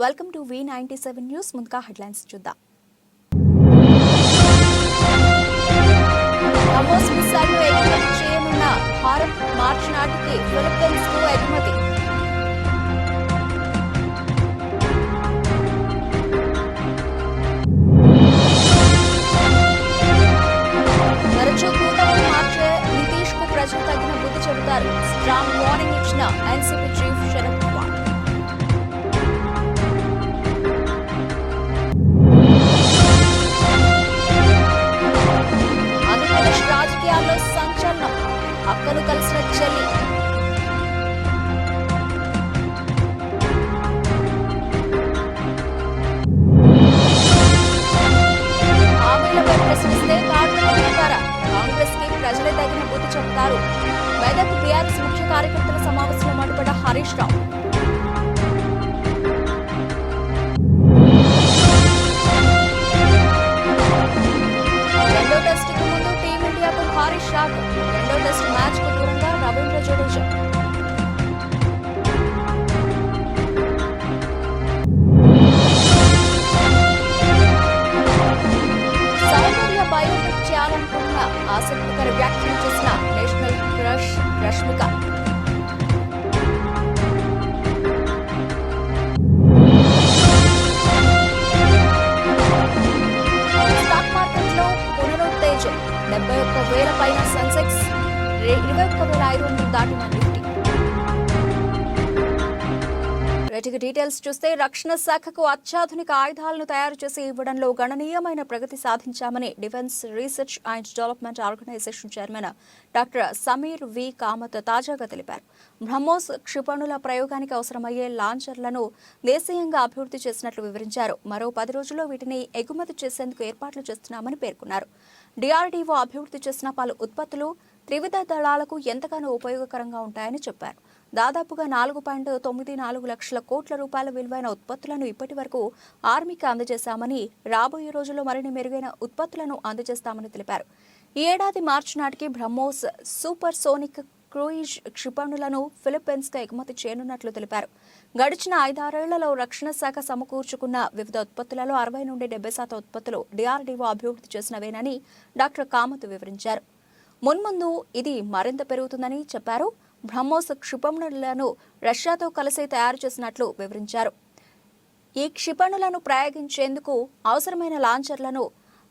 Welcome to V97 news. ముందుగా headlines చూద్దాం. బ్రహ్మోస్ మిసైల్ను ఎగుమతి చేయనున్న భారత్ మార్చి నాటికి ఫిలిప్పీన్స్కు ఎగుమతి. తరచూ కూటమిని మార్చే నితీష్ కు ప్రజలు తగిన బుద్ధి చెబుతారు. స్ట్రాంగ్ వార్నింగ్ ఇచ్చిన ఎన్సీపీ చీఫ్ శరద్ పవార్. రాజకీయాల్లో సంచలనం. అక్కను కలిసిన చెల్లి. హామీలపై ప్రశ్నిస్తే కార్డులు పెడతారా? కాంగ్రెస్ కి ప్రజలే తగిన బుద్ధి చెబుతారు. మెదక్ బీఆర్ఎస్ ముఖ్య కార్యకర్తల సమావేశంలో మాట్లాడిన హరీష్ రావు. రెండో టెస్టుకు ముందు టీమిండియాకు భారీ షాక్. రెండో టెస్టు మ్యాచ్ కు దూరంగా రవీంద్ర జడేజా. సౌందర్య బయోపిక్ చేయాలనుకున్న ఆసక్తికర వ్యాఖ్యలు చేసిన నేషనల్ క్రష్ రష్మిక. స్టాక్ మార్కెట్లో పునరుత్తేజం. 71,000 పైన సెన్సెక్స్, 21,500 దాటిన నిఫ్టీ. వీటికి డీటెయిల్స్ చూస్తే రక్షణ శాఖకు అత్యాధునిక ఆయుధాలను తయారు చేసి ఇవ్వడంలో గణనీయమైన ప్రగతి సాధించామని defence research and development organisation chairman doctor Sameer V Kamat తాజాగా తెలిపారు. బ్రహ్మోస్ క్షిపణుల ప్రయోగానికి అవసరమయ్యే లాంచర్లను దేశీయంగా అభివృద్ధి చేసినట్లు వివరించారు. మరో 10 రోజుల్లో వీటిని ఎగుమతి చేసేందుకు ఏర్పాట్లు చేస్తున్నామని పేర్కొన్నారు. డిఆర్డీఓ అభివృద్ధి చేసిన పలు ఉత్పత్తులు త్రివిధ దళాలకు ఎంతగానో ఉపయోగకరంగా ఉంటాయని చెప్పారు. దాదాపుగా 4.94 లక్షల కోట్ల రూపాయల విలువైన ఉత్పత్తులను ఇప్పటి వరకు ఆర్మీకి అందజేశామని, రాబోయే రోజుల్లో మరిన్ని మెరుగైన ఉత్పత్తులను అందజేస్తామని తెలిపారు. ఈ ఏడాది మార్చి నాటికి బ్రహ్మోస్ సూపర్ సోనిక్ క్రూయిజ్ క్షిపణులను ఫిలిప్పీన్స్కు ఎగుమతి చేయనున్నట్లు తెలిపారు. గడిచిన 5-6 రక్షణ శాఖ సమకూర్చుకున్న వివిధ ఉత్పత్తులలో 60 నుండి 70% ఉత్పత్తులు డిఆర్డీఓ అభివృద్ధి చేసినవేనని డాక్టర్ కామత్ వివరించారు. మున్ముందు ఇది మరింత పెరుగుతుందని చెప్పారు. బ్రహ్మోస్ క్షిపణులను రష్యాతో కలిసి తయారు చేసినట్లు వివరించారు. ఈ క్షిపణులను ప్రయోగించేందుకు అవసరమైన లాంచర్లను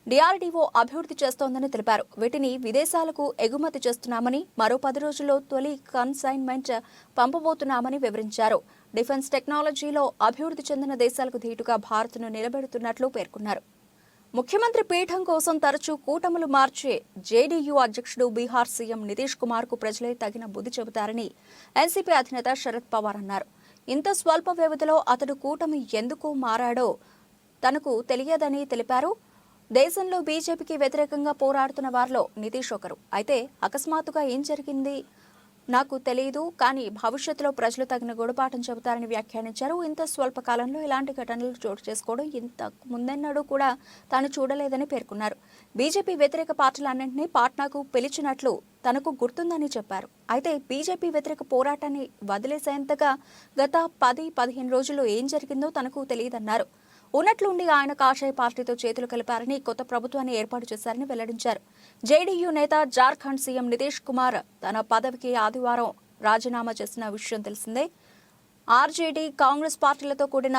డిఆర్డీఓ అభివృద్ధి చేస్తోందని తెలిపారు. వీటిని విదేశాలకు ఎగుమతి చేస్తున్నామని, మరో 10 రోజుల్లో తొలి కన్సైన్మెంట్ పంపబోతున్నామని వివరించారు. డిఫెన్స్ టెక్నాలజీలో అభివృద్ధి చెందిన దేశాలకు ధీటుగా భారత్ను నిలబెడుతున్నట్లు పేర్కొన్నారు. ముఖ్యమంత్రి పీఠం కోసం తరచూ కూటములు మార్చే జేడీయూ అధ్యక్షుడు బీహార్ సీఎం నితీష్ కుమార్ కు ప్రజలే తగిన బుద్ధి చెబుతారని ఎన్సీపీ అధినేత శరద్ పవార్ అన్నారు. ఇంత స్వల్ప వ్యవధిలో అతడు కూటమి ఎందుకు మారాడో తనకు తెలియదని తెలిపారు. దేశంలో బీజేపీకి వ్యతిరేకంగా పోరాడుతున్న వారిలో నితీష్ ఒకరు. అయితే అకస్మాత్తుగా ఏం జరిగింది నాకు తెలియదు, కానీ భవిష్యత్తులో ప్రజలు తగిన గుణపాఠం చెబుతారని వ్యాఖ్యానించారు. ఇంత స్వల్ప కాలంలో ఇలాంటి ఘటనలు చోటు చేసుకోవడం ఇంతకు ముందెన్నడూ కూడా తాను చూడలేదని పేర్కొన్నారు. బీజేపీ వ్యతిరేక పార్టీలన్నింటినీ పాట్నాకు పిలిచినట్లు తనకు గుర్తుందని చెప్పారు. అయితే బీజేపీ వ్యతిరేక పోరాటాన్ని వదిలేసేంతగా గత 10-15 రోజుల్లో ఏం జరిగిందో తనకు తెలియదన్నారు. ఉన్నట్లుండి ఆయన కాషాయ పార్టీతో చేతులు కలిపారని, కొత్త ప్రభుత్వాన్ని ఏర్పాటు చేశారని వెల్లడించారు. జేడీయూ నేత జార్ఖండ్ సీఎం నితీష్ కుమార్ తన పదవికి ఆదివారం రాజీనామా చేసిన విషయం తెలిసిందే. ఆర్జేడీ, కాంగ్రెస్ పార్టీలతో కూడిన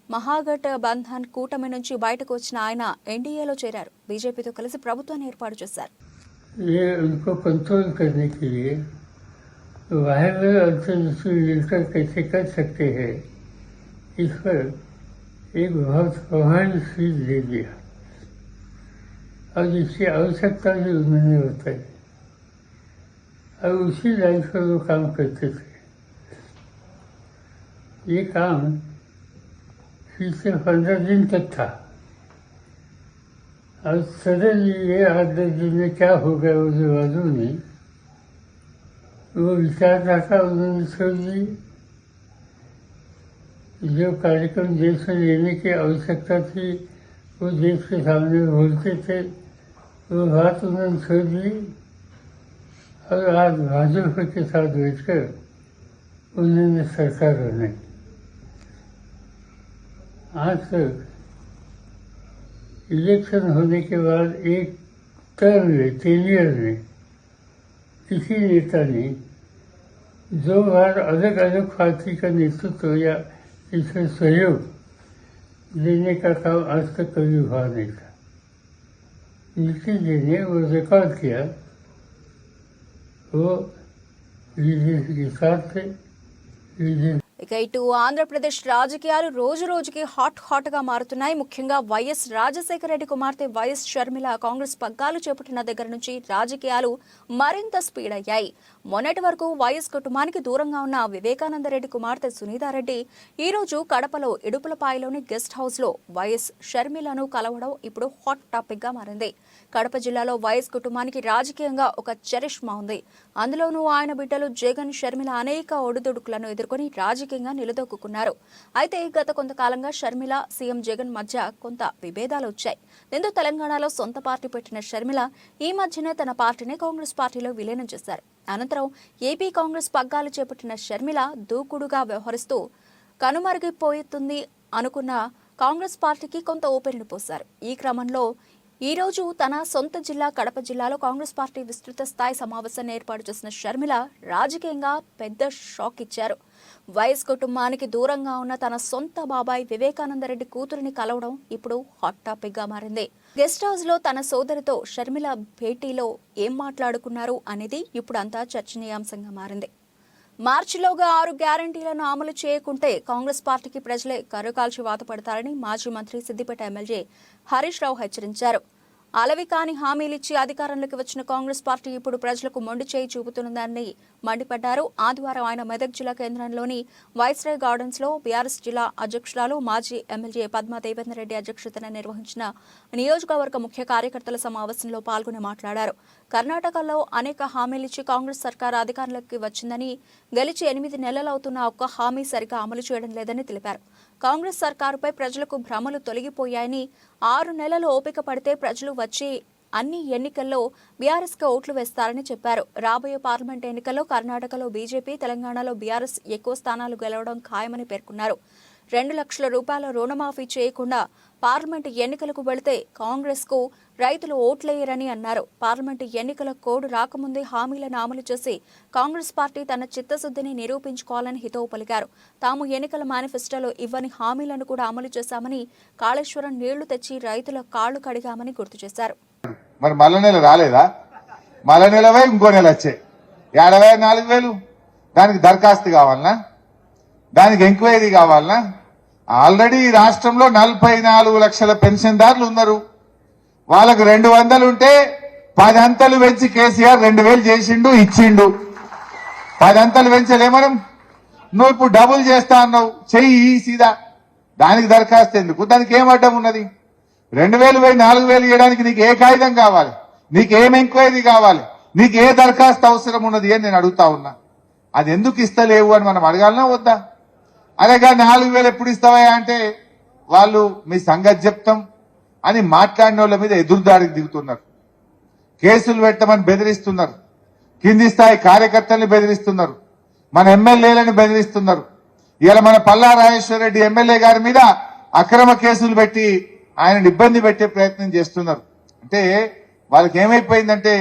మహాగఠ బంధన్ కూటమి నుంచి బయటకు వచ్చిన ఆయన ఎన్డీఏలో చేరారు. బీజేపీతో కలిసి ప్రభుత్వాన్ని ఏర్పాటు చేశారు. एक बहुत प्रभावी सीट दे दिया और जिसकी आवश्यकता भी उन्होंने बताई और उसी लाइन पर वो काम करते थे. ये काम पिछले 15 दिन तक था और सडनली ये 8-10 दिन में क्या हो गया उसके बाजू में वो विचारधारा उन्होंने छोड़ दी. जो कार्यक्रम देश में लेने की आवश्यकता थी वो देश के सामने बोलते थे, वो बात उन्होंने छोड़ दी और आज भाजपा के साथ बैठकर उन्होंने सरकार बनाई. आज तक इलेक्शन होने के बाद एक टर्म में टेनियर में किसी नेता ने 2 बार अलग अलग पार्टी का नेतृत्व या इसमें सहयोग देने का काम आज तक कभी हुआ नहीं था। नीतीश जी ने वो रिकॉर्ड किया, वो बीजेपी के साथ थे। ఇక ఇటు ఆంధ్రప్రదేశ్ రాజకీయాలు రోజు రోజుకి హాట్ గా మారుతున్నాయి. ముఖ్యంగా వైఎస్ రాజశేఖర రెడ్డి కుమార్తె వైఎస్ షర్మిల కాంగ్రెస్ పగ్గాలు చేపట్టిన దగ్గర నుంచి రాజకీయాలు మరింత స్పీడ్ అయ్యాయి. మొన్నటి వరకు వైఎస్ కుటుంబానికి దూరంగా ఉన్న వివేకానంద రెడ్డి కుమార్తె సునీతారెడ్డి ఈ రోజు కడపలో ఇడుపులపాయలోని గెస్ట్ హౌస్ లో వైఎస్ షర్మిలను కలవడం ఇప్పుడు హాట్ టాపిక్ గా మారింది. కడప జిల్లాలో వైఎస్ కుటుంబానికి రాజకీయంగా ఒక చరిష్మా ఉంది. అందులోనూ ఆయన బిడ్డలు జగన్, షర్మిల అనేక ఒడిదుడుకులను ఎదుర్కొని రాజకీయంగా నిలదొక్కున్నారు. అయితే గత కొంతకాలంగా షర్మిల, సీఎం జగన్ మధ్య కొంత విభేదాలు వచ్చాయి. దీంతో తెలంగాణలో సొంత పార్టీ పెట్టిన షర్మిల ఈ మధ్యనే తన పార్టీని కాంగ్రెస్ పార్టీలో విలీనం చేశారు. అనంతరం ఏపీ కాంగ్రెస్ పగ్గాలు చేపట్టిన షర్మిల దూకుడుగా వ్యవహరిస్తూ కనుమరుగిపోతుంది అనుకున్న కాంగ్రెస్ పార్టీకి కొంత ఊపిరిని పోశారు. ఈ క్రమంలో ఈ రోజు తన సొంత జిల్లా కడప జిల్లాలో కాంగ్రెస్ పార్టీ విస్తృత స్థాయి సమావేశాన్ని ఏర్పాటు చేసిన షర్మిల రాజకీయంగా పెద్ద షాక్ ఇచ్చారు. వైఎస్ కుటుంబానికి దూరంగా ఉన్న తన సొంత బాబాయ్ వివేకానందరెడ్డి కూతురిని కలవడం ఇప్పుడు హాట్ టాపిక్ గా మారింది. గెస్ట్ హౌస్ లో తన సోదరితో షర్మిల భేటీలో ఏం మాట్లాడుకున్నారు అనేది ఇప్పుడు అంతా చర్చనీయాంశంగా మారింది. మార్చిలోగా 6 గ్యారంటీలను అమలు చేయకుంటే కాంగ్రెస్ పార్టీకి ప్రజలే కర్రకాల్చి వాతపడతారని మాజీ మంత్రి సిద్దిపేట ఎమ్మెల్యే హరీష్ రావు హెచ్చరించారు. అలవికాని హామీలిచ్చి అధికారంలోకి వచ్చిన కాంగ్రెస్ పార్టీ ఇప్పుడు ప్రజలకు మొండి చేయి చూపుతుందని మండిపడ్డారు. ఆదివారం ఆయన మెదక్ జిల్లా కేంద్రంలోని వైస్రాయ్ గార్డెన్స్ లో బీఆర్ఎస్ జిల్లా అధ్యక్షురాలు మాజీ ఎమ్మెల్యే పద్మా దేవేందర్ రెడ్డి అధ్యక్షతన నిర్వహించిన నియోజకవర్గ ముఖ్య కార్యకర్తల సమావేశంలో పాల్గొని మాట్లాడారు. కర్ణాటకలో అనేక హామీలిచ్చి కాంగ్రెస్ సర్కార్ అధికారంలోకి వచ్చిందని, గెలిచి 8 నెలలవుతున్న ఒక్క హామీ సరిగా అమలు చేయడం లేదని తెలిపారు. కాంగ్రెస్ సర్కారుపై ప్రజలకు భ్రమలు తొలగిపోయాయని, 6 నెలలు ఓపిక పడితే ప్రజలు వచ్చి అన్ని ఎన్నికల్లో బీఆర్ఎస్కి ఓట్లు వేస్తారని చెప్పారు. రాబోయే పార్లమెంట్ ఎన్నికల్లో కర్ణాటకలో బీజేపీ, తెలంగాణలో బీఆర్ఎస్ ఎక్కువ స్థానాలు గెలవడం ఖాయమని పేర్కొన్నారు. 2 లక్షల రూపాయల రుణమాఫీ చేయకుండా పార్లమెంటు ఎన్నికలకు వెళితే కాంగ్రెస్ కు రైతులు ఓట్లేయరని అన్నారు. పార్లమెంటు ఎన్నికల కోడ్ రాకముందే హామీలను అమలు చేసి కాంగ్రెస్ పార్టీ తన చిత్తశుద్ధిని నిరూపించుకోవాలని హితవు పలికారు. తాము ఎన్నికల మేనిఫెస్టోలో ఇవ్వని హామీలను కూడా అమలు చేశామని, కాళేశ్వరం నీళ్లు తెచ్చి రైతుల కాళ్లు కడిగామని గుర్తు చేశారు. మరి మళ్ళా నెల రాలేదా? మళ్ళా నెలవే ఇంకో నెల వచ్చాయి. 74,000 దానికి దరఖాస్తు కావాలనా? దానికి ఎంక్వైరీ కావాలనా? ఆల్రెడీ రాష్ట్రంలో 44 లక్షల పెన్షన్దారులు ఉన్నారు. వాళ్ళకు 200 ఉంటే 10 అంతలు పెంచి కేసీఆర్ 2,000 చేసిండు, ఇచ్చిండు. 10 అంతలు పెంచలే మనం. నువ్వు ఇప్పుడు డబుల్ చేస్తా అన్నావు, చెయ్యి సీదా. దానికి దరఖాస్తు ఎందుకు? దానికి ఏం అడ్డం ఉన్నది? 2,000 పోయి 4,000 ఇవ్వడానికి నీకు ఏ కాగితం కావాలి? నీకు ఏం ఎంక్వైరీ కావాలి? నీకు ఏ దరఖాస్తు అవసరం ఉన్నది అని నేను అడుగుతా ఉన్నా. అది ఎందుకు ఇస్తలేవు అని మనం అడగాలనా వద్దా? అదేగా 4,000 ఎప్పుడు ఇస్తావా అంటే వాళ్ళు మీ సంగతి చెప్తాం అని మాట్లాడిన వాళ్ళ మీద ఎదురుదాడికి దిగుతున్నారు. కేసులు పెట్టమని బెదిరిస్తున్నారు. కింది స్థాయి కార్యకర్తల్ని బెదిరిస్తున్నారు. మన ఎమ్మెల్యేలను బెదిరిస్తున్నారు. ఇలా మన పల్లా రాజేశ్వర రెడ్డి ఎమ్మెల్యే గారి మీద అక్రమ కేసులు పెట్టి ఆయనను ఇబ్బంది పెట్టే ప్రయత్నం చేస్తున్నారు. అంటే వాళ్ళకి ఏమైపోయిందంటే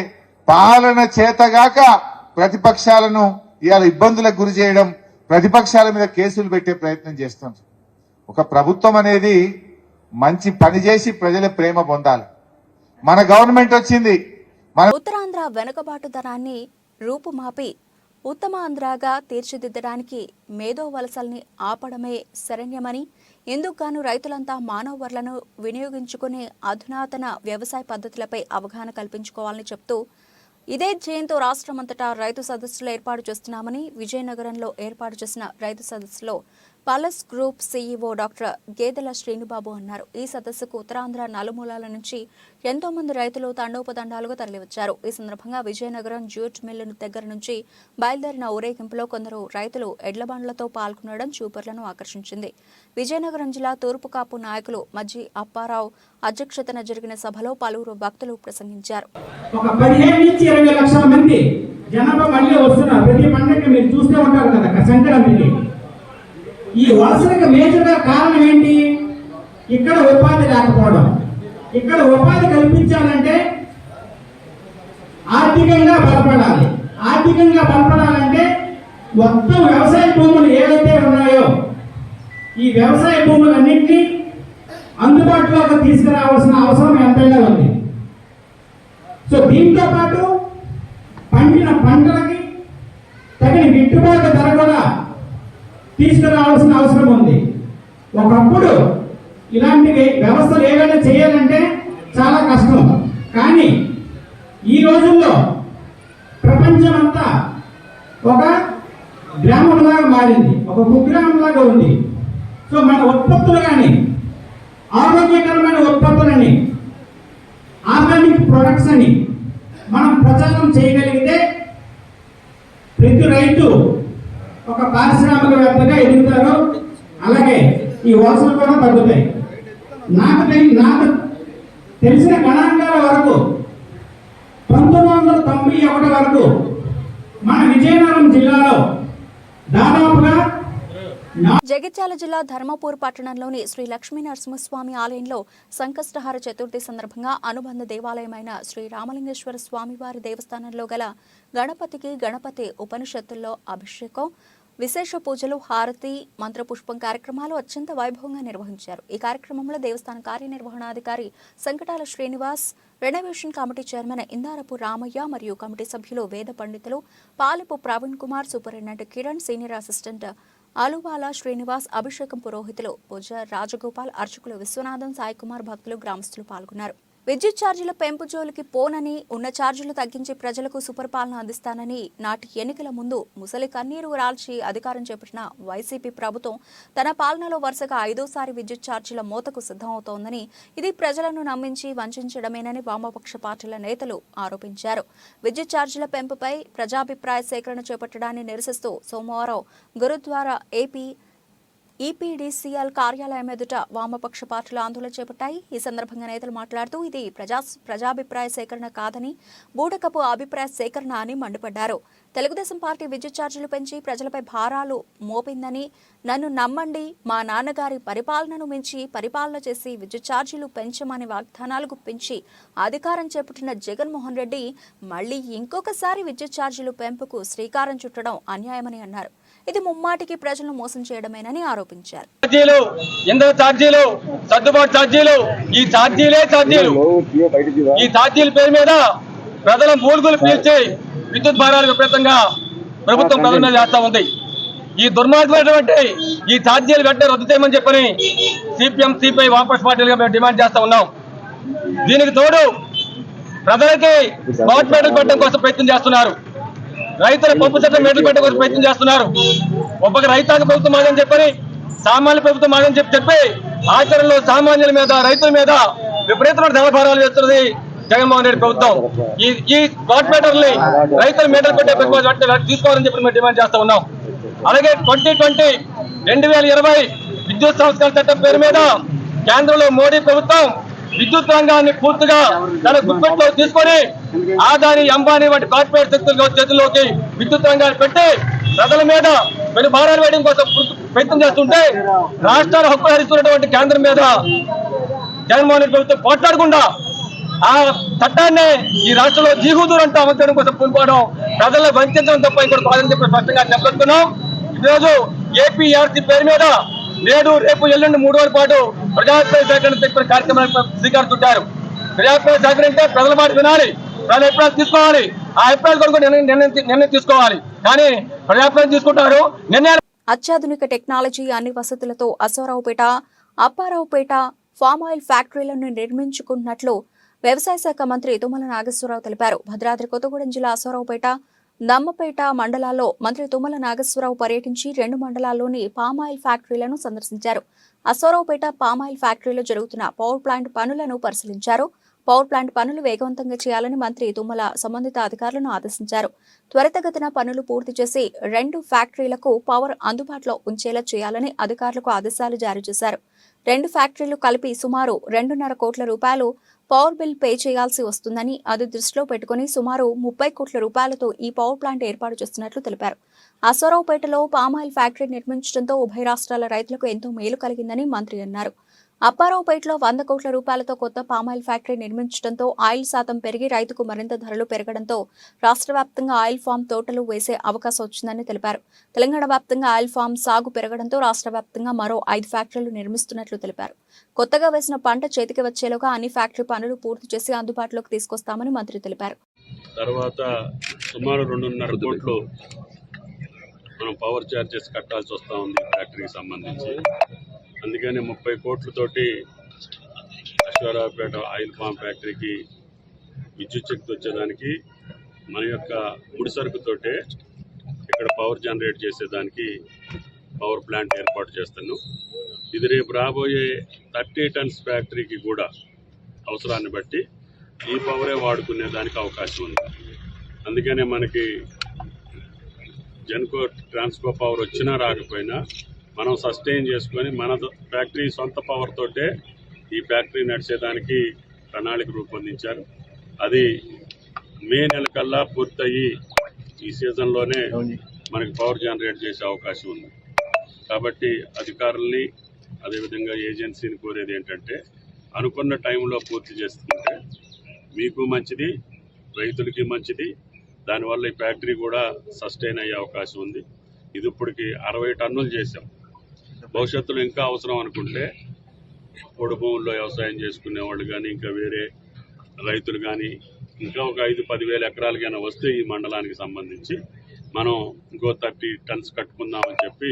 పాలన చేతగాక ప్రతిపక్షాలను ఇవాళ ఇబ్బందులకు గురి చేయడం, ప్రతిపక్షాల మీద కేసులు పెట్టే ప్రయత్నం చేస్తున్నారు. ఒక ప్రభుత్వం అనేది మంచి పని చేసి ప్రజల ప్రేమ పొందాలి. మన గవర్నమెంట్ వచ్చింది. ఉత్తరాంధ్ర వెనుకబాటుతనాన్ని రూపుమాపి ఉత్తమాంధ్రగా తీర్చిదిద్దడానికి మేధో వలసల్ని ఆపడమే శరణ్యమని, ఇందుకుగాను రైతులంతా మానవ వనరులను వినియోగించుకునే అధునాతన వ్యవసాయ పద్ధతులపై అవగాహన కల్పించుకోవాలని చెప్తూ ఇదే ధ్యేయంతో రాష్ట్రమంతటా రైతు సదస్సులు ఏర్పాటు చేస్తున్నామని విజయనగరంలో ఏర్పాటు చేసిన రైతు సదస్సులో పలస్ గ్రూప్ సీఈఓ డాక్టర్ గేదెల శ్రీనుబాబు అన్నారు. ఈ సదస్సుకు ఉత్తరాంధ్ర నలుమూలాల నుంచి ఎంతో మంది రైతులు తండోపతండాలుగా తరలివచ్చారు. ఈ సందర్భంగా విజయనగరం జ్యూట్ మిల్లు దగ్గర నుంచి బయలుదేరిన ఊరేగింపులో కొందరు రైతులు ఎడ్లబండ్లతో పాల్గొనడం చూపర్లను ఆకర్షించింది. విజయనగరం జిల్లా తూర్పు కాపు నాయకులు మజ్జి అప్పారావు అధ్యక్షతన జరిగిన సభలో పలువురు భక్తులు ప్రసంగించారు. ఒక 15 నుంచి 20 లక్షల మంది జనాభా మళ్ళీ వస్తున్నారు. ప్రతి పండుగ మీరు చూస్తూ ఉంటారు కదా సంక్రాంతికి. ఈ వలసలకు మేజర్గా కారణం ఏంటి? ఇక్కడ ఉపాధి లేకపోవడం. ఇక్కడ ఉపాధి కల్పించాలంటే ఆర్థికంగా బలపడాలి. ఆర్థికంగా బలపడాలంటే మొత్తం వ్యవసాయ భూములు ఏవైతే ఉన్నాయో ఈ వ్యవసాయ భూములన్నింటినీ అందుబాటులోకి తీసుకురావాల్సిన అవసరం ఎంతైనా ఉంది. సో దీంతో పాటు పండిన పంటలకి తగిన గిట్టుబాటు ధర కూడా తీసుకురావాల్సిన అవసరం ఉంది. ఒకప్పుడు ఇలాంటి వ్యవస్థలు ఏవైనా చేయాలంటే చాలా కష్టం. కానీ ఈ రోజుల్లో ప్రపంచమంతా ఒక గ్రామంలాగా మారింది, ఒక కుగ్రామంలాగా ఉంది. సో మన ఉత్పత్తులు కానీ ఆరోగ్యకరమైన ఉత్పత్తులని, ఆర్గానిక్ ప్రొడక్ట్స్ అని మనం ప్రచారం చేయగలిగితే ప్రతి రైతు ఒక పారిశ్రామికవేత్తగా ఎదుగుతారు. అలాగే ఈ వలసలు కూడా తగ్గుతాయి. నాకు తెలిసిన గణాంకాల వరకు 1991 వరకు మన విజయనగరం జిల్లాలో దాదాపుగా జగిత్యాల జిల్లా ధర్మపూర్ పట్టణంలోని శ్రీ లక్ష్మీ నరసింహస్వామి ఆలయంలో సంకష్టహార చతుర్థి సందర్భంగా అనుబంధ దేవాలయమైన శ్రీ రామలింగేశ్వర స్వామివారి దేవస్థానంలో గల గణపతికి గణపతి ఉపనిషత్తుల్లో అభిషేకం, విశేష పూజలు, హారతి, మంత్రపుష్పం కార్యక్రమాలు అత్యంత వైభవంగా నిర్వహించారు. ఈ కార్యక్రమంలో దేవస్థాన కార్యనిర్వహణాధికారి Sankatala Srinivas, renovation committee chairman Indarapu Ramaiah మరియు కమిటీ సభ్యులు వేద పండితులు Palepu Praveen Kumar, superintendent Kiran, senior assistant Aluvala Srinivas, అభిషేకం పురోహితులు పూజ రాజగోపాల్, అర్చకులు విశ్వనాథన్, సాయికుమార్, భక్తులు, గ్రామస్తులు పాల్గొన్నారు. విద్యుత్ ఛార్జీల పెంపు జోలికి పోనని, ఉన్న ఛార్జీలు తగ్గించి ప్రజలకు సుపరిపాలన అందిస్తానని నాటి ఎన్నికల ముందు ముసలి కన్నీరు రాల్చి అధికారం చేపట్టిన వైసీపీ ప్రభుత్వం తన పాలనలో వరుసగా 5వ విద్యుత్ ఛార్జీల మోతకు సిద్ధమవుతోందని, ఇది ప్రజలను నమ్మించి వంచడమేనని వామపక్ష పార్టీల నేతలు ఆరోపించారు. విద్యుత్ ఛార్జీల పెంపుపై ప్రజాభిప్రాయ సేకరణ చేపట్టడాన్ని నిరసిస్తూ సోమవారం గురుద్వారా ఈపీడీసీఎల్ కార్యాలయం ఎదుట వామపక్ష పార్టీలు ఆందోళన చేపట్టాయి. ఈ సందర్భంగా నేతలు మాట్లాడుతూ ఇది ప్రజాభిప్రాయ సేకరణ కాదని, బూడకపు అభిప్రాయ సేకరణ అని మండిపడ్డారు. తెలుగుదేశం పార్టీ విద్యుత్ ఛార్జీలు పెంచి ప్రజలపై భారాలు మోపిందని, నన్ను నమ్మండి, మా నాన్నగారి పరిపాలనను మించి పరిపాలన చేసి విద్యుత్ ఛార్జీలు పెంచమని వాగ్దానాలు గుప్పించి అధికారం చేపట్టిన జగన్మోహన్ రెడ్డి మళ్లీ ఇంకొకసారి విద్యుత్ ఛార్జీలు పెంపుకు శ్రీకారం చుట్టడం అన్యాయమని అన్నారు. ఇది ముమ్మాటికి ప్రజలను మోసం చేయడమేనని ఆరోపించారు. ఈ ఛార్జీల పేరు మీద ప్రజల మూలుగులు పీల్చి విద్యుత్ భారాలు విపరీతంగా ప్రభుత్వం ప్రజల మీద చేస్తా ఉంది. ఈ దుర్మార్గమైనటువంటి ఈ ఛార్జీలు వెంటనే రద్దు చేయమని చెప్పని సిపిఎం, సిపిఐ, వామపక్ష పార్టీలుగా మేము డిమాండ్ చేస్తా ఉన్నాం. దీనికి తోడు ప్రజలకి స్మార్ట్ మీటర్లు పెట్టడం కోసం ప్రయత్నం చేస్తున్నారు. రైతుల పంపు చట్టం మీటర్లు పెట్టడం కోసం ప్రయత్నం చేస్తున్నారు. ఒక్కొక్క రైతాంగ ప్రభుత్వం మాదని చెప్పని, సామాన్య ప్రభుత్వం మాదని చెప్పి ఆచరణలో సామాన్యుల మీద, రైతుల మీద విపరీతమైన ధన భారాలు వేస్తున్నది జగన్మోహన్ రెడ్డి ప్రభుత్వం. ఈ స్మార్ట్ మీటర్ని రైతుల మీటర్లు పెట్టే తీసుకోవాలని చెప్పి మేము డిమాండ్ చేస్తా ఉన్నాం. అలాగే 2020 విద్యుత్ సంస్కరణ చట్టం పేరు మీద కేంద్రంలో మోడీ ప్రభుత్వం విద్యుత్ రంగాన్ని పూర్తిగా తన గుప్పెట్లో తీసుకొని ఆదాని, అంబానీ వంటి కార్పొరేట్ శక్తుల చేతుల్లోకి విద్యుత్ రంగాన్ని పెట్టి ప్రజల మీద పెను భారాలు వేయడం కోసం ప్రయత్నం చేస్తుంటే, రాష్ట్రాల హక్కులు హరిస్తున్నటువంటి కేంద్రం మీద జగన్మోహన్ రెడ్డి ప్రభుత్వం పోట్లాడకుండా ఆ చట్టాన్ని ఈ రాష్ట్రంలో జీహూదూర్ అంటూ అమర్చడం కోసం పూనుకోవడం ప్రజలను వంచడం తప్ప ఇంకోటి కాదని చెప్పి స్పష్టంగా చెప్పగలుగుతున్నాం. ఈరోజు ఏపీఆర్సీ పేరు మీద నేడు, రేపు, ఎల్లుండి 3 రోజుల పాటు ప్రజాభిప్రాయ సేకరణ చెప్పిన కార్యక్రమానికి శ్రీకారం చుట్టారు. ప్రజాభిప్రాయ సేకరణ అంటే ప్రజల మాట వినాలి, ప్రజల అభిప్రాయాలు తీసుకోవాలి, ఆ అభిప్రాయాలు కొరకు నిర్ణయం తీసుకోవాలి. కానీ ప్రజాభిప్రాయం తీసుకుంటారు నిర్ణయాలు. అత్యాధునిక టెక్నాలజీ, అన్ని వసతులతో అశ్వారావుపేట, అప్పారావుపేట ఫామ్ ఆయిల్ ఫ్యాక్టరీలను నిర్మించుకున్నట్లు వ్యవసాయ శాఖ మంత్రి తుమ్మల నాగేశ్వరరావు తెలిపారు. భద్రాద్రి కొత్తగూడెం జిల్లా అశ్వారావుపేట, నమ్మపేట మండలాల్లో మంత్రి తుమ్మల నాగేశ్వరరావు పర్యటించి 2 మండలాల్లోని పామాయిల్ ఫ్యాక్టరీలను సందర్శించారు. అశ్వారావుపేట పామాయిల్ ఫ్యాక్టరీలో జరుగుతున్న పవర్ ప్లాంట్ పనులను పరిశీలించారు. పవర్ ప్లాంట్ పనులు వేగవంతంగా చేయాలని మంత్రి తుమ్మల సంబంధిత అధికారులను ఆదేశించారు. త్వరితగతిన పనులు పూర్తి చేసి 2 ఫ్యాక్టరీలకు పవర్ అందుబాటులో ఉంచేలా చేయాలని అధికారులకు ఆదేశాలు జారీ చేశారు. 2 ఫ్యాక్టరీలు కలిపి సుమారు 2.5 కోట్ల రూపాయలు పవర్ బిల్ పే చేయాల్సి వస్తుందని, అది దృష్టిలో పెట్టుకుని సుమారు 30 కోట్ల రూపాయలతో ఈ పవర్ ప్లాంట్ ఏర్పాటు చేస్తున్నట్లు తెలిపారు. అశ్వారావుపేటలో పామాయిల్ ఫ్యాక్టరీ నిర్మించడంతో ఉభయ రాష్ట్రాల రైతులకు ఎంతో మేలు కలిగిందని మంత్రి అన్నారు. అప్పారావుపేటలో 100 కోట్ల రూపాయలతో కొత్త పామాయిల్ ఫ్యాక్టరీ నిర్మించడంతో ఆయిల్ శాతం పెరిగి రైతుకు మరింత ధరలు పెరగడంతో రాష్ట్ర వ్యాప్తంగా ఆయిల్ ఫామ్ తోటలు వేసే అవకాశం వచ్చిందని తెలిపారు. తెలంగాణ వ్యాప్తంగా ఆయిల్ ఫామ్ సాగు పెరగడంతో రాష్ట్ర వ్యాప్తంగా మరో 5 ఫ్యాక్టరీలు నిర్మిస్తున్నట్లు తెలిపారు. కొత్తగా వేసిన పంట చేతికి వచ్చేలోగా అన్ని ఫ్యాక్టరీ పనులు పూర్తి చేసి అందుబాటులోకి తీసుకొస్తామని మంత్రి తెలిపారు. తర్వాత సుమారు 2.5 కోట్లు మనం పవర్ ఛార్జెస్ కట్టాల్సి వస్తూ ఉంది ఫ్యాక్టరీకి సంబంధించి. అందుకని 30 కోట్లతోటి అశ్వారావుపేట ఆయిల్ ఫామ్ ఫ్యాక్టరీకి విద్యుత్ శక్తి వచ్చేదానికి మన యొక్క ముడి సరుకుతోటే ఇక్కడ పవర్ జనరేట్ చేసేదానికి పవర్ ప్లాంట్ ఏర్పాటు చేస్తాను. ఇది రేపు రాబోయే 30 టన్స్ ఫ్యాక్టరీకి కూడా అవసరాన్ని బట్టి ఈ పవరే వాడుకునే దానికి అవకాశం ఉంది. అందుకనే మనకి జెన్కో ట్రాన్స్కో పవర్ వచ్చినా రాకపోయినా మనం సస్టైన్ చేసుకొని మన ఫ్యాక్టరీ సొంత పవర్ తోటే ఈ ఫ్యాక్టరీ నడిచేదానికి ప్రణాళిక రూపొందించారు. అది మే నెల కల్లా పూర్తయి ఈ సీజన్లోనే మనకి పవర్ జనరేట్ చేసే అవకాశం ఉంది. కాబట్టి అధికారుల్ని అదేవిధంగా ఏజెన్సీని కోరేది ఏంటంటే అనుకున్న టైంలో పూర్తి చేసుకుంటే మీకు మంచిది, రైతులకి మంచిది. దానివల్ల ఈ ఫ్యాక్టరీ కూడా సస్టైన్ అయ్యే అవకాశం ఉంది. ఇది ఇప్పటికి 60 టన్నులు చేసాం. భవిష్యత్తులో ఇంకా అవసరం అనుకుంటే పొడి భూముల్లో వ్యవసాయం చేసుకునే వాళ్ళు కానీ ఇంకా వేరే రైతులు కానీ ఇంకా ఒక 5-10 వేల ఎకరాలకైనా వస్తే ఈ మండలానికి సంబంధించి మనం ఇంకో 30 టన్స్ కట్టుకుందామని చెప్పి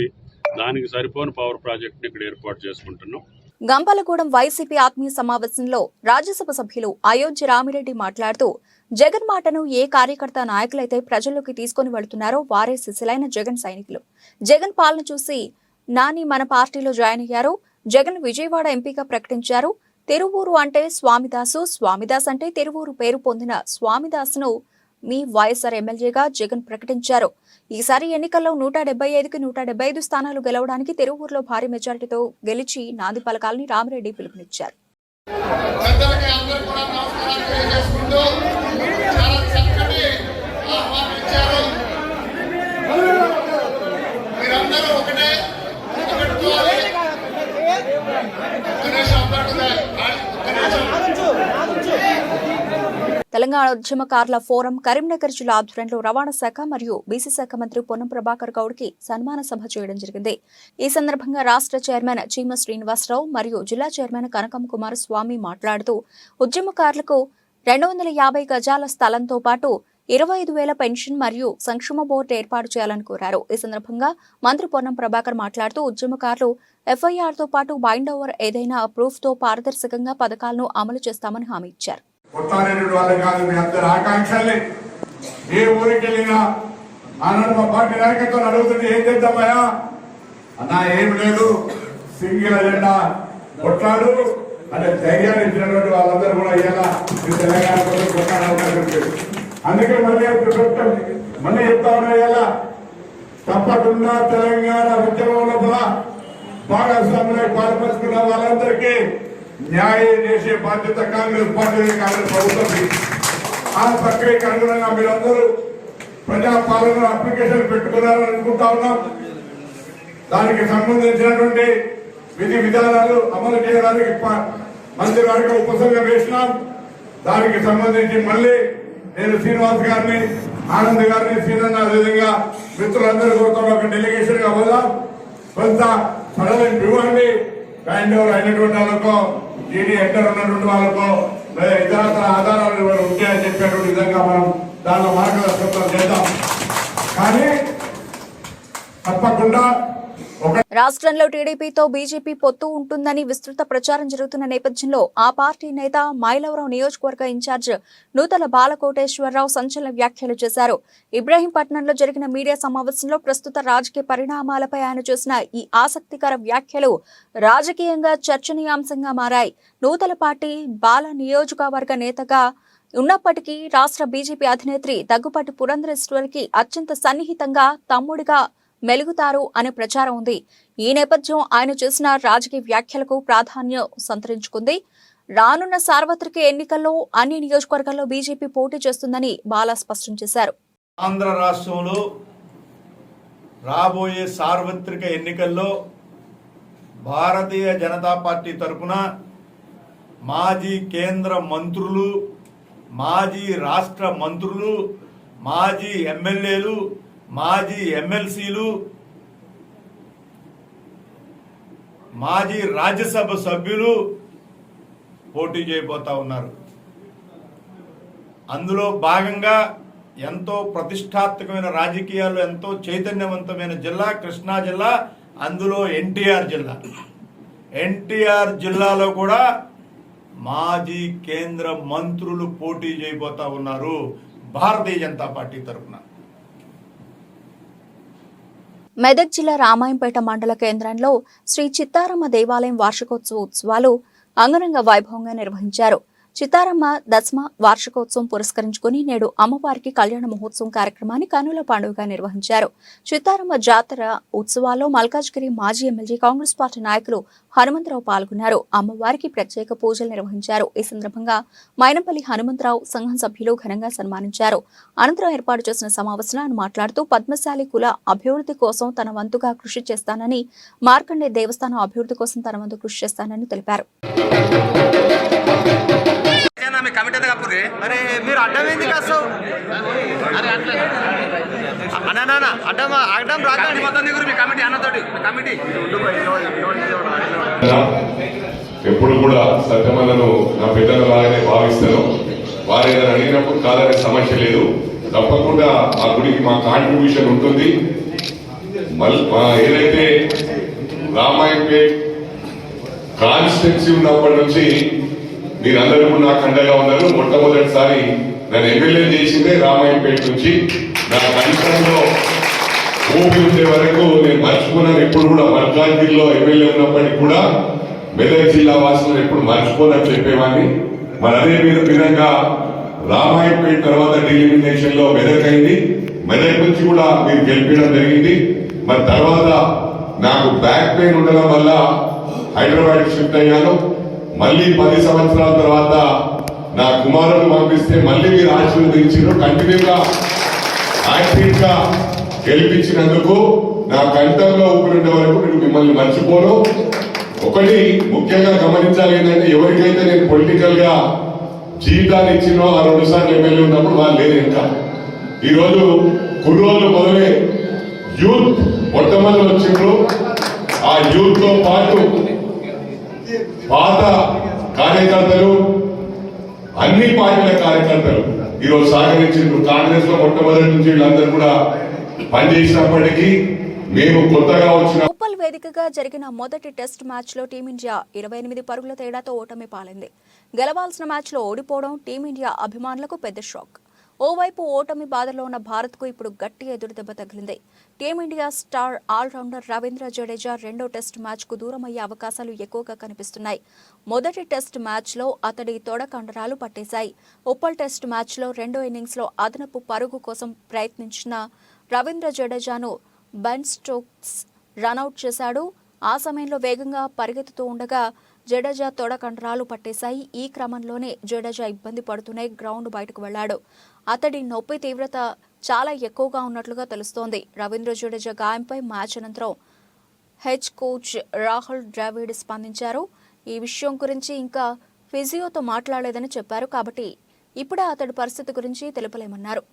దానికి సరిపోని పవర్ ప్రాజెక్ట్ని ఇక్కడ ఏర్పాటు చేసుకుంటున్నాం. గంపలగూడెం వైసీపీ ఆత్మీయ సమావేశంలో రాజ్యసభ సభ్యులు అయోధ్య రామిరెడ్డి మాట్లాడుతూ జగన్ మాటను ఏ కార్యకర్త నాయకులైతే ప్రజల్లోకి తీసుకుని వెళుతున్నారో వారే సిసిలైన జగన్ సైనికులు. జగన్ పాలన చూసి నాని మన పార్టీలో జాయిన్ అయ్యారు. జగన్ విజయవాడ ఎంపీగా ప్రకటించారు. తిరువూరు అంటే స్వామిదాసు, స్వామిదాస్ అంటే తిరువూరు పేరు పొందిన స్వామిదాసును మీ వైఎస్ఆర్ ఎమ్మెల్యేగా జగన్ ప్రకటించారు. ఈసారి ఎన్నికల్లో 175కి 175 స్థానాలు గెలవడానికి తిరువూరులో భారీ మెజారిటీతో గెలిచి నాంది పలకాలని రామిరెడ్డి పిలుపునిచ్చారు. తెలంగాణ ఉద్యమకారుల ఫోరం కరీంనగర్ జిల్లా ఆధ్వర్యంలో రవాణా శాఖ మరియు బీసీ శాఖ మంత్రి పొన్నం ప్రభాకర్ గౌడ్ కి సన్మాన సభ చేయడం జరిగింది. ఈ సందర్భంగా రాష్ట్ర చైర్మన్ చీమ శ్రీనివాసరావు మరియు జిల్లా చైర్మన్ కనకం కుమారస్వామి మాట్లాడుతూ ఉద్యమకారులకు 250 గజాల స్థలంతో పాటు 25,000 పెన్షన్ మరియు సంక్షేమ బోర్డు ఏర్పాటు చేయాలని కోరారు. ఈ సందర్భంగా మంత్రి పొన్నం ప్రభాకర్ మాట్లాడుతూ ఉద్యమకారులు ఎఫ్ఐఆర్ తో పాటు బైండ్ ఓవర్ ఏదైనా ప్రూఫ్ తో పారదర్శకంగా పథకాలను అమలు చేస్తామని హామీ ఇచ్చారు. కొట్టారెడ్డి వాళ్ళ కాదు, మీ అందరి ఆకాంక్షల్ని ఏ ఊరికి వెళ్ళినా ఆనాడు మా పార్టీ నాయకత్వం అడుగుతుంది, ఏం చేద్దామయ్యా అన్నా, ఏం లేదు సింగిల్ ఎజెండా కొట్లాడు అనే ధైర్యాన్ని ఇచ్చినటువంటి వాళ్ళందరూ కూడా ఇవాళ తెలంగాణ కోసం కొట్లాడే అవకాశం లేదు. అందుకే మళ్ళీ చెప్తా ఉన్నా, ఇవాళ తప్పకుండా తెలంగాణ ఉద్యమంలో కూడా భాగస్వాములకు పాల్పంచుకున్న వాళ్ళందరికీ న్యాయం చేసే బాధ్యత కాంగ్రెస్ పార్టీ, కాంగ్రెస్ ప్రభుత్వం. ఆ ప్రక్రియకు అనుగుణంగా మీరందరూ ప్రజాపాలన అప్లికేషన్ పెట్టుకున్నారని అనుకుంటా ఉన్నాం. దానికి సంబంధించినటువంటి విధి విధానాలు అమలు చేయడానికి మంత్రివర్గ ఉపసంఘం వేసినాం. దానికి సంబంధించి మళ్ళీ నేను శ్రీనివాస్ గారిని, ఆనంద్ గారిని, సీనన్న అదేవిధంగా మిత్రులందరూ కూడా ఒక డెలిగేషన్ గా పోదాం. కొంత సడలింపు ఇవ్వండి. హ్యాండ్ ఓవర్ అయినటువంటి వాళ్ళకో, ఈడీ ఎంటర్ ఉన్నటువంటి వాళ్ళకో ఇతర ఆధారాలు ఉంటాయని చెప్పేటువంటి విధంగా మనం దానిలో మార్గదర్శకత్వం చేద్దాం. కానీ తప్పకుండా రాష్ట్రంలో టీడీపీతో బీజేపీ పొత్తు ఉంటుందని విస్తృత ప్రచారం జరుగుతున్న నేపథ్యంలో ఆ పార్టీ నేత మైలవరం నియోజకవర్గ ఇన్ఛార్జ్ నూతల బాలకోటేశ్వరరావు సంచలన వ్యాఖ్యలు చేశారు. ఇబ్రహీంపట్నంలో జరిగిన మీడియా సమావేశంలో ప్రస్తుత రాజకీయ పరిణామాలపై ఆయన చేసిన ఈ ఆసక్తికర వ్యాఖ్యలు రాజకీయంగా చర్చనీయాంశంగా మారాయి. నూతల పార్టీ బాల నియోజకవర్గ నేతగా ఉన్నప్పటికీ రాష్ట్ర బీజేపీ అధినేత్రి దగ్గుపాటి పురంధరేశ్వరికి అత్యంత సన్నిహితంగా తమ్ముడిగా మెలుగుతారు అనే ప్రచారం ఉంది. ఈ నేపథ్యం ఆయన చేసిన రాజకీయ వ్యాఖ్యలకు ప్రాధాన్యం సంతరించుకుంది. రానున్న సార్వత్రిక ఎన్నికల్లో అన్ని నియోజకవర్గాల్లో బీజేపీ పోటీ చేస్తుందని బాలా స్పష్టం చేశారు. ఆంధ్ర రాష్ట్రంలో రాబోయే సార్వత్రిక ఎన్నికల్లో భారతీయ జనతా పార్టీ తరఫున మాజీ కేంద్ర మంత్రులు, మాజీ రాష్ట్ర మంత్రులు, మాజీ ఎమ్మెల్యేలు, మాజీ ఎమ్మెల్సీలు, మాజీ రాజ్యసభ సభ్యులు పోటీ చేయబోతా ఉన్నారు. అందులో భాగంగా ఎంతో ప్రతిష్టాత్మకమైన రాజకీయాలు, ఎంతో చైతన్యవంతమైన జిల్లా కృష్ణా జిల్లా, అందులో ఎన్టీఆర్ జిల్లా. ఎన్టీఆర్ జిల్లాలో కూడా మాజీ కేంద్ర మంత్రులు పోటీ చేయబోతా ఉన్నారు భారతీయ జనతా పార్టీ తరఫున. మెదక్ జిల్లా రామాయంపేట మండల కేంద్రంలో శ్రీ చిత్తారమ్మ దేవాలయం వార్షికోత్సవ ఉత్సవాలు అంగరంగ వైభవంగా నిర్వహించారు. చిత్తారమ్మ దశమ వార్షికోత్సవం పురస్కరించుకుని నేడు అమ్మవారికి కళ్యాణ మహోత్సవం కార్యక్రమాన్ని కనుల పండుగగా నిర్వహించారు. చిత్తారమ్మ జాతర ఉత్సవాల్లో మల్కాజ్గిరి మాజీ ఎమ్మెల్యే కాంగ్రెస్ పార్టీ నాయకులు హనుమంతరావు పాల్గొన్నారు. అమ్మవారికి ప్రత్యేక పూజలు నిర్వహించారు. ఈ సందర్భంగా మైనంపల్లి హనుమంతరావు సంఘం సభ్యులు ఘనంగా సన్మానించారు. అనంతరం ఏర్పాటు చేసిన సమావేశంలో ఆయన మాట్లాడుతూ పద్మశాలి కుల అభివృద్ధి కోసం తన వంతుగా కృషి చేస్తానని, మార్కండే దేవస్థానం అభివృద్ధి కోసం తన వంతు కృషి చేస్తానని తెలిపారు. అరే మీరు అడ్డం ఎందుకు వస్తావు? అడ్డం రాకండి మొత్తం దిగురు మీ కమిటీ అన్నతోటి కమిటీ. ఎప్పుడు కూడా సత్యమన్నను నా పెద్దల లాగానే భావిస్తాను. వారు ఏదైనా అడిగినప్పుడు కాదనే సమస్య లేదు. తప్పకుండా ఆ గుడికి మా కాంట్రిబ్యూషన్ ఉంటుంది. ఏదైతే రామాయంపేట్ కాన్స్టిట్యున్సీ ఉన్నప్పటి నుంచి మీరందరూ నాకు అండగా ఉన్నారు. మొట్టమొదటిసారి నన్ను ఎమ్మెల్యే చేసిందే రామాయంపేట నుంచి. నా కంఠంలో ఊపి ఉండే వరకు నేను మర్చిపోయినాను. ఎప్పుడు కూడా మల్కాజ్గిరిలో ఎమ్మెల్యే ఉన్నప్పటికీ కూడా మెదక్ జిల్లా వాసులను ఎప్పుడు మర్చిపోనని చెప్పేవాడిని. మరి అదే విధంగా రామాయంపేట తర్వాత డెలిమినేషన్ లో మెదక్ అయింది. మెదక్ నుంచి కూడా మీరు గెలిపించడం జరిగింది. మరి తర్వాత నాకు బ్యాక్ పెయిన్ ఉండడం వల్ల హైదరాబాద్ షిఫ్ట్ అయ్యాను. మళ్ళీ 10 సంవత్సరాల తర్వాత నా కుమారుడు పంపిస్తే మళ్ళీ మీరు ఆశీర్వదించారు. కంటిన్యూగా యాక్టివ్ గా గెలిపించినందుకు నా కంఠంలో ఊపిరిండే వరకు నేను మిమ్మల్ని మర్చిపోను. ఒకటి ముఖ్యంగా గమనించాలి ఏంటంటే, ఎవరికైతే నేను పొలిటికల్ గా జీవితాన్ని ఇచ్చినో ఆ 2 సార్లు ఎమ్మెల్యే ఉన్నప్పుడు వాళ్ళు లేదు. ఇంకా ఈరోజు కుర్రోళ్ళు మొదలే యూత్ మొట్టమొదటి వచ్చిండ్రు. ఆ యూత్ తో పాటు పాత కార్యకర్తలు, అన్ని పార్టీల కార్యకర్తలు ఈరోజు సహకరించారు. కాంగ్రెస్ లో మొట్టమొదటి నుంచి వీళ్ళందరూ కూడా పనిచేసినప్పటికీ మేము కొత్తగా వచ్చిన ఉప్పల్ వేదికగా జరిగిన మొదటి టెస్ట్ మ్యాచ్ లో టీమిండియా 28 పరుగుల తేడాతో ఓటమి పాలైంది. గెలవాల్సిన మ్యాచ్ లో ఓడిపోవడం టీమిండియా అభిమానులకు పెద్ద షాక్. ఓవైపు ఓటమి బాధలో ఉన్న భారత్ కు ఇప్పుడు గట్టి ఎదురుదెబ్బ తగిలింది. Team India star all-rounder Ravindra Jadeja రెండో టెస్ట్ మ్యాచ్ కు దూరమయ్యే అవకాశాలు ఎక్కువగా కనిపిస్తున్నాయి. మొదటి టెస్ట్ మ్యాచ్ లో అతడి తొడ కండరాలు పట్టేశాయి. ఉప్పల్ టెస్ట్ మ్యాచ్ లో రెండో ఇన్నింగ్స్ లో అదనపు పరుగు కోసం ప్రయత్నించిన రవీంద్ర జడేజాను బెన్ స్టోక్స్ రనౌట్ చేశాడు. ఆ సమయంలో వేగంగా పరిగెత్తుతూ ఉండగా జడేజా తొడ కండరాలు పట్టేశాయి. ఈ క్రమంలోనే జడేజా ఇబ్బంది పడుతూనే గ్రౌండ్ బయటకు వెళ్లాడు. అతడి నొప్పి తీవ్రత చాలా ఎక్కువగా ఉన్నట్లుగా తెలుస్తోంది. రవీంద్ర జడేజా గాయంపై మ్యాచ్ అనంతరం హెడ్ కోచ్ రాహుల్ ద్రావిడ్ స్పందించారు. ఈ విషయం గురించి ఇంకా ఫిజియోతో మాట్లాడలేదని చెప్పారు. కాబట్టి ఇప్పుడే అతడి పరిస్థితి గురించి తెలుపలేమన్నారు.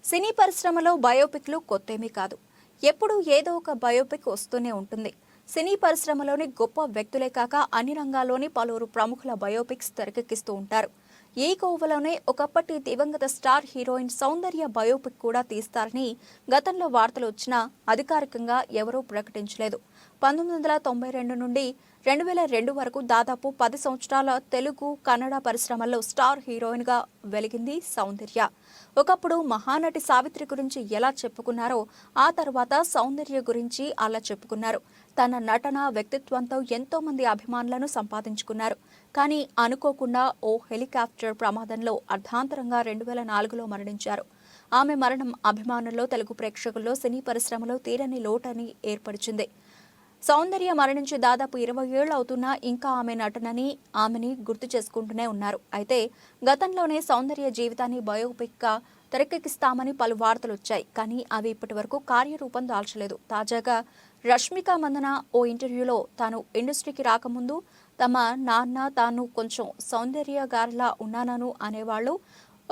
సినీ పరిశ్రమలో బయోపిక్లు కొత్తేమీ కాదు. ఎప్పుడూ ఏదో ఒక బయోపిక్ వస్తూనే ఉంటుంది. సినీ పరిశ్రమలోని గొప్ప వ్యక్తులే కాక అన్ని రంగాల్లోని పలువురు ప్రముఖుల బయోపిక్స్ తెరకెక్కిస్తూ ఉంటారు. ఈ కోవలోనే ఒకప్పటి దివంగత స్టార్ హీరోయిన్ సౌందర్య బయోపిక్ కూడా తీస్తారని గతంలో వార్తలు వచ్చినా అధికారికంగా ఎవరూ ప్రకటించలేదు. 1992 నుండి 2002 వరకు దాదాపు 10 సంవత్సరాల తెలుగు, కన్నడ పరిశ్రమల్లో స్టార్ హీరోయిన్ గా వెలిగింది సౌందర్య. ఒకప్పుడు మహానటి సావిత్రి గురించి ఎలా చెప్పుకున్నారో ఆ తర్వాత సౌందర్య గురించి అలా చెప్పుకున్నారు. తన నటన, వ్యక్తిత్వంతో ఎంతో మంది అభిమానులను సంపాదించుకున్నారు. కానీ అనుకోకుండా ఓ హెలికాప్టర్ ప్రమాదంలో అర్ధాంతరంగా 2004లో మరణించారు. ఆమె మరణం అభిమానుల్లో, తెలుగు ప్రేక్షకుల్లో, సినీ పరిశ్రమలో తీరని లోటని ఏర్పరిచింది. సౌందర్య మరణించి దాదాపు 20 ఏళ్లు అవుతున్నా ఇంకా ఆమె నటనని, ఆమెని గుర్తు చేసుకుంటూనే ఉన్నారు. అయితే గతంలోనే సౌందర్య జీవితాన్ని బయోపిక్ గా తెరకెక్కిస్తామని పలు వార్తలు వచ్చాయి. కానీ అవి ఇప్పటి వరకు కార్యరూపం దాల్చలేదు. తాజాగా రష్మిక మందన ఓ ఇంటర్వ్యూలో తాను ఇండస్ట్రీకి రాకముందు తమ నాన్న తాను కొంచెం సౌందర్యగారిలా ఉన్నానను అనేవాళ్లు.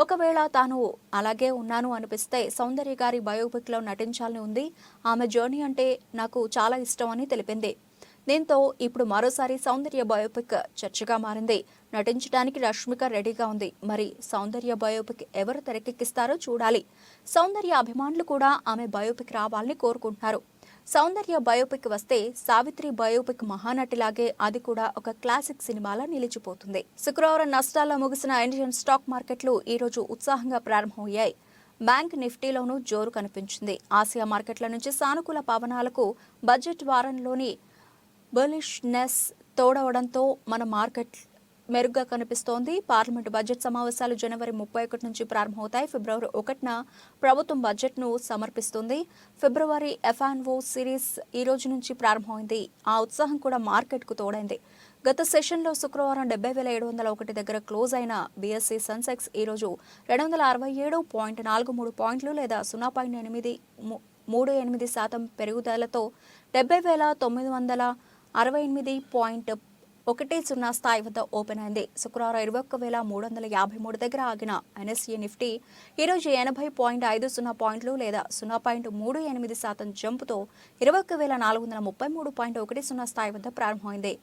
ఒకవేళ తాను అలాగే ఉన్నాను అనిపిస్తే సౌందర్య గారి బయోపిక్లో నటించాలని ఉంది. ఆమె జర్నీ అంటే నాకు చాలా ఇష్టం అని తెలిపింది. దీంతో ఇప్పుడు మరోసారి సౌందర్య బయోపిక్ చర్చగా మారింది. నటించడానికి రష్మిక రెడీగా ఉంది. మరి సౌందర్య బయోపిక్ ఎవరు తెరకెక్కిస్తారో చూడాలి. సౌందర్య అభిమానులు కూడా ఆమె బయోపిక్ రావాలని కోరుకుంటున్నారు. సౌందర్య బయోపిక్ వస్తే సావిత్రి బయోపిక్ మహానటిలాగే అది కూడా ఒక క్లాసిక్ సినిమాలా నిలిచిపోతుంది. శుక్రవారం నష్టాల్లో ముగిసిన ఇండియన్ స్టాక్ మార్కెట్లు ఈ రోజు ఉత్సాహంగా ప్రారంభమయ్యాయి. బ్యాంక్ నిఫ్టీలోనూ జోరు కనిపించింది. ఆసియా మార్కెట్ల నుంచి సానుకూల పవనాలకు బడ్జెట్ వారంలోని బులిష్నెస్ తోడవడంతో మన మార్కెట్ మెరుగ్గా కనిపిస్తోంది. పార్లమెంటు బడ్జెట్ సమావేశాలు జనవరి 31 నుంచి ప్రారంభమవుతాయి. ఫిబ్రవరి 1న ప్రభుత్వం బడ్జెట్ను సమర్పిస్తుంది. ఫిబ్రవరి ఎఫ్ఎన్ఓ సిరీస్ ఈ రోజు నుంచి ప్రారంభమైంది. ఆ ఉత్సాహం కూడా మార్కెట్కు తోడైంది. గత సెషన్లో శుక్రవారం 70,701 దగ్గర క్లోజ్ అయిన బీఎస్సీ సెన్సెక్స్ ఈ రోజు 267.43 పాయింట్లు లేదా 0.38% పెరుగుదలతో 70,968.10 స్థాయి వద్ద ఓపెన్ అయింది. శుక్రవారం 21,353 దగ్గర ఆగిన ఎన్ఎస్ఈ నిఫ్టీ ఈరోజు 80.50 పాయింట్లు లేదా 0.38% జంపుతో 21,433.10 స్థాయి వద్ద ప్రారంభమైంది.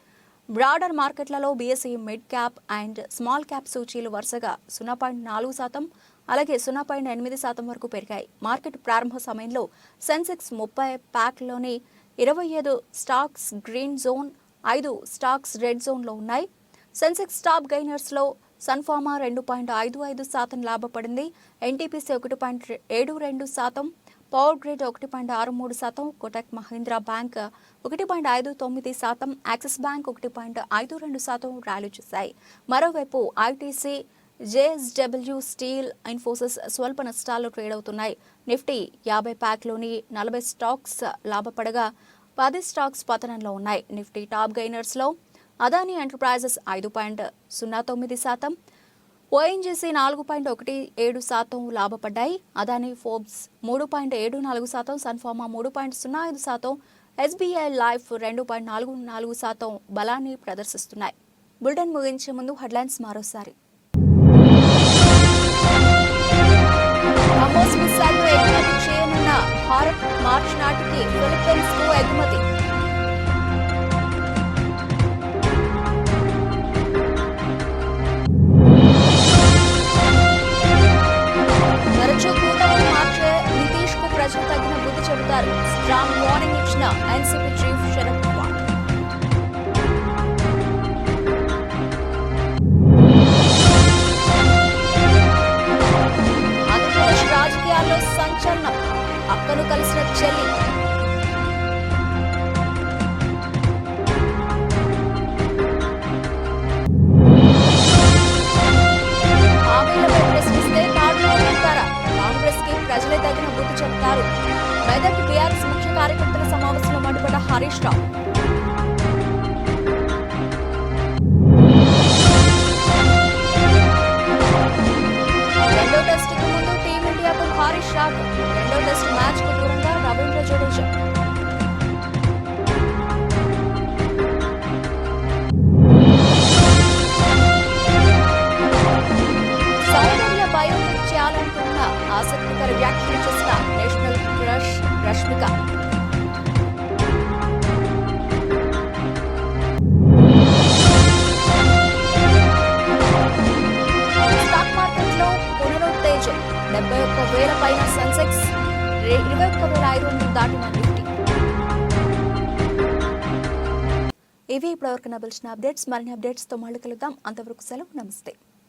బ్రాడర్ మార్కెట్లలో BSE mid cap and small cap సూచీలు వరుసగా 0.4%, అలాగే 0.8% వరకు పెరిగాయి. మార్కెట్ ప్రారంభ సమయంలో సెన్సెక్స్ 30 ప్యాక్లోని 25 stocks green zone, 5 stocks red జోన్లో ఉన్నాయి. సెన్సెక్స్ టాప్ గెయినర్స్లో సన్ఫార్మా 2.55% లాభపడింది. NTPC 1.72%, power grid 1.63%, Kotak Mahindra bank 1.59%, Axis bank 1.52% rally చేశాయి. మరోవైపు ఐటీసీ, జేఎస్డబ్ల్యూ స్టీల్, ఇన్ఫోసిస్ స్వల్ప నష్టాల్లో ట్రేడ్ అవుతున్నాయి. నిఫ్టీ 50 ప్యాక్లోని 40 స్టాక్స్ లాభపడగా 10 స్టాక్స్ పతనంలో ఉన్నాయి. నిఫ్టీ టాప్ గెయినర్స్లో అదానీ ఎంటర్ప్రైజెస్ 5.09%, ఓఎన్జీసీ 4.17% లాభపడ్డాయి. Adani ports 3.74%, Sun Pharma 3.05%, SBI life 2.44% బలాన్ని ప్రదర్శిస్తున్నాయి. బులెటిన్ ముగించే ముందు హెడ్లైన్స్ మరోసారి. బ్రహ్మోస్ మిసైల్ను ఎగుమతి చేయనున్న భారత్ మార్చి నాటికి ఫిలిప్పీన్స్కు ఎగుమతి. తరచూ కూటమిని మార్చే నితీష్ కు ప్రజలు తగిన బుద్ధి చెబుతారు. స్ట్రాంగ్ వార్నింగ్ ఇచ్చిన ఎన్సీపీ చీఫ్ శరద్ పవార్. ఆంధ్రప్రదేశ్ రాజకీయాల్లో సంచలనం. అక్కను కలిసిన చెల్లి. హామీలపై ప్రశ్నిస్తే తాడులో వెళ్తారా? కాంగ్రెస్ కి ప్రజలే తగిన బుద్ధి చెప్తారు. మెదక్ బీఆర్ఎస్ ముఖ్య కార్యకర్తల సమావేశంలో మండిపడ్డ హరీష్ రావు. రెండో టెస్టుకు ముందు టీమిండియాకు భారీ షాక్. రెండో టెస్ట్ మ్యాచ్ కు దూరంగా రవీంద్ర జడేజా. సౌందర్య బయోపిక్ చేయాలంటున్న ఆసక్తికర వ్యాఖ్యలు చేసిన నేషనల్ క్రష్ రష్మిక. స్టాక్ మార్కెట్లో పునరుత్తేజం. 71,000 పైన సెన్సెక్స్, 21,500 దాటిన నిఫ్టీ. ఇవి ఇప్పటివరకు నబిల్చిన అప్డేట్స్. మరిన్ని అప్డేట్స్తో మళ్ళీ కలుద్దాం. అంతవరకు సెలవు. నమస్తే.